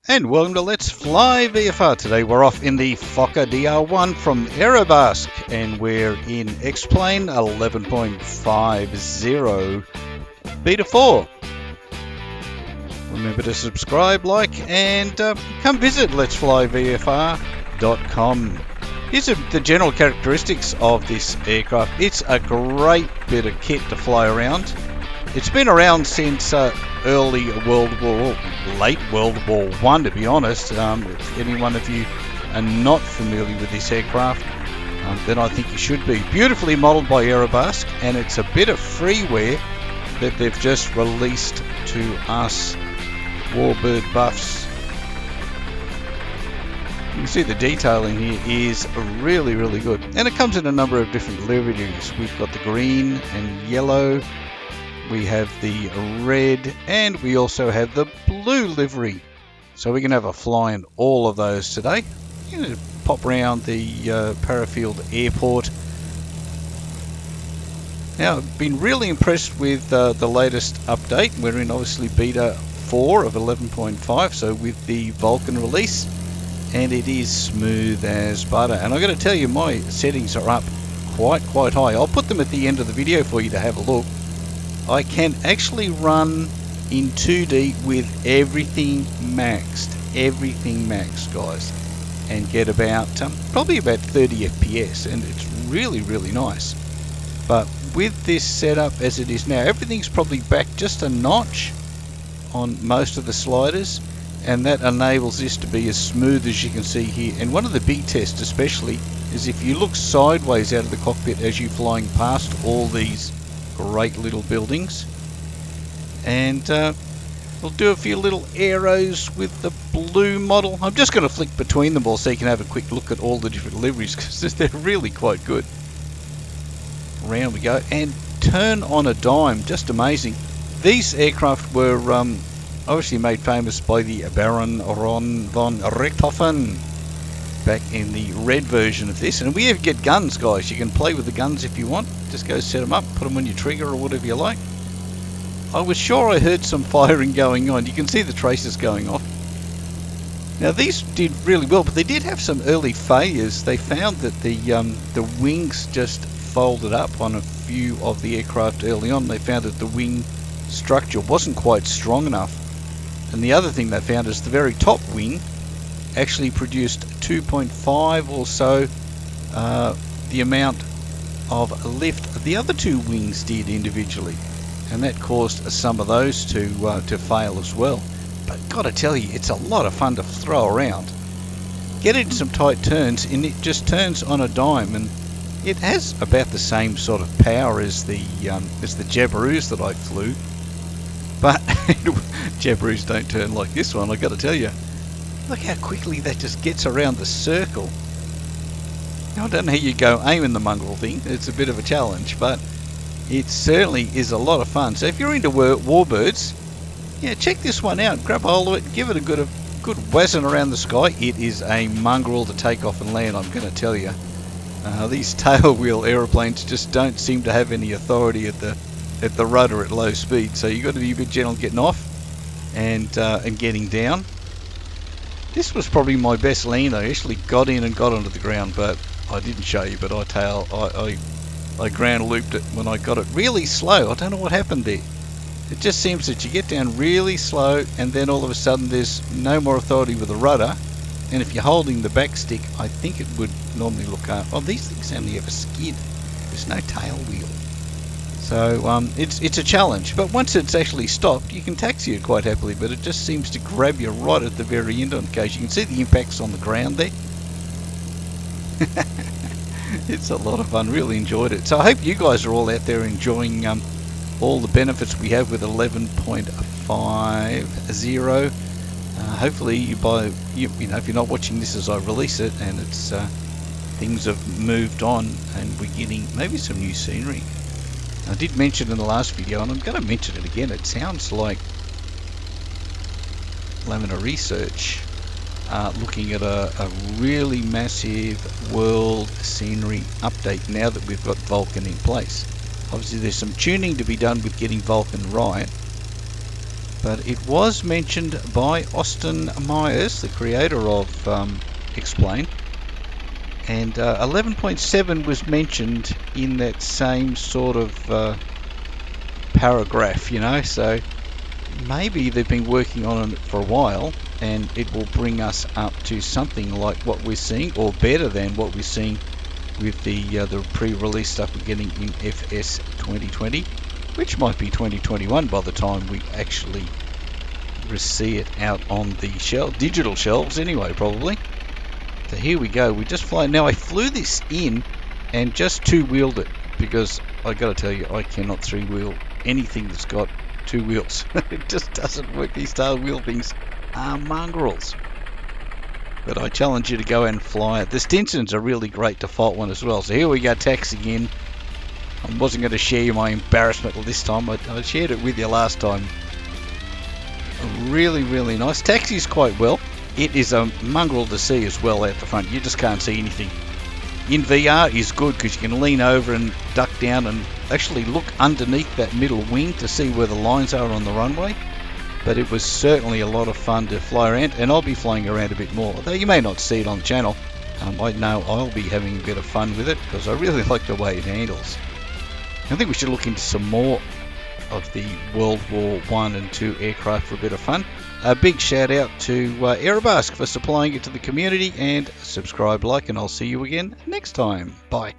And welcome to Let's Fly VFR. Today we're off in the Fokker DR1 from Aerobask and we're in X-Plane 11.50 Beta 4. Remember to subscribe, like, and come visit letsflyvfr.com. Here's the general characteristics of this aircraft. It's a great bit of kit to fly around. It's been around since late World War I, to be honest. If any one of you are not familiar with this aircraft, then I think you should be. Beautifully modelled by Aerobask, and it's a bit of freeware that they've just released to us Warbird buffs. You can see the detail in here is really, really good. And it comes in a number of different liveries. We've got the green and yellow. We have the red, and we also have the blue livery. So we're going to have a fly in all of those today. We're going to pop around the Parafield Airport. Now, I've been really impressed with the latest update. We're in obviously beta 4 of 11.5, so with the Vulcan release, and it is smooth as butter. And I've got to tell you, my settings are up quite high. I'll put them at the end of the video for you to have a look. I can actually run in 2D with everything maxed, guys, and get about probably about 30 FPS, and it's really, really nice. But with this setup as it is now, everything's probably back just a notch on most of the sliders, and that enables this to be as smooth as you can see here. And one of the big tests especially is if you look sideways out of the cockpit as you're flying past all these great little buildings, and we'll do a few little arrows with the blue model. I'm just going to flick between them all so you can have a quick look at all the different liveries, because they're really quite good. Around we go, and turn on a dime, just amazing. These aircraft were obviously made famous by the Baron von Richthofen back in the red version of this, and we even get guns, guys. You can play with the guns if you want. Just go set them up, put them on your trigger or whatever you like. I was sure I heard some firing going on. You can see the traces going off. Now these did really well, but they did have some early failures. They found that the wings just folded up on a few of the aircraft early on. They found that the wing structure wasn't quite strong enough, and the other thing they found is the very top wing actually produced 2.5 or so the amount of lift the other two wings did individually, and that caused some of those to fail as well. But gotta tell you, it's a lot of fun to throw around. Get it in some tight turns, and it just turns on a dime, and it has about the same sort of power as the Jabiroos that I flew, but Jabiroos don't turn like this one. I gotta tell you, look how quickly that just gets around the circle. Now, I don't know how you go aiming the mongrel thing. It's a bit of a challenge, but it certainly is a lot of fun. So if you're into warbirds, yeah, check this one out. Grab a hold of it, give it a good whizzing around the sky. It is a mongrel to take off and land, I'm going to tell you. These tail wheel aeroplanes just don't seem to have any authority at the rudder at low speed. So you've got to be a bit gentle getting off and getting down. This was probably my best land. I actually got in and got onto the ground, but I didn't show you, but I ground looped it when I got it really slow. I don't know what happened there. It just seems that you get down really slow, and then all of a sudden there's no more authority with the rudder, and if you're holding the back stick, I think it would normally look up. Oh, these things only have a skid. There's no tail wheel. So it's a challenge, but once it's actually stopped, you can taxi it quite happily, but it just seems to grab you right at the very end on occasion. You can see the impacts on the ground there. It's a lot of fun. Really enjoyed it. So I hope you guys are all out there enjoying all the benefits we have with 11.50. Hopefully you know, if you're not watching this as I release it and it's things have moved on and we're getting maybe some new scenery. I did mention in the last video, and I'm going to mention it again, it sounds like Lamina Research looking at a really massive world scenery update now that we've got Vulcan in place. Obviously there's some tuning to be done with getting Vulcan right, but it was mentioned by Austin Myers, the creator of Explain, and 11.7 was mentioned in that same sort of paragraph, you know, so maybe they've been working on it for a while and it will bring us up to something like what we're seeing, or better than what we're seeing with the pre-release stuff we're getting in FS 2020, which might be 2021 by the time we actually see it out on the digital shelves anyway, probably. So here we go, we just fly. Now I flew this in and just two-wheeled it, because I gotta tell you, I cannot three-wheel anything that's got two wheels. It just doesn't work. These tail wheel things are mongrels. But I challenge you to go and fly it. The Stinson's a really great default one as well. So here we go, taxiing in. I wasn't going to share my embarrassment this time. I shared it with you last time. Really, really nice. Taxis quite well. It is a mongrel to see as well out the front. You just can't see anything. In VR is good because you can lean over and duck down and actually look underneath that middle wing to see where the lines are on the runway. But it was certainly a lot of fun to fly around, and I'll be flying around a bit more, although you may not see it on the channel. I know I'll be having a bit of fun with it because I really like the way it handles. I think we should look into some more of the World War I and II aircraft for a bit of fun. A big shout out to Aerobask for supplying it to the community, and subscribe, like, and I'll see you again next time. Bye.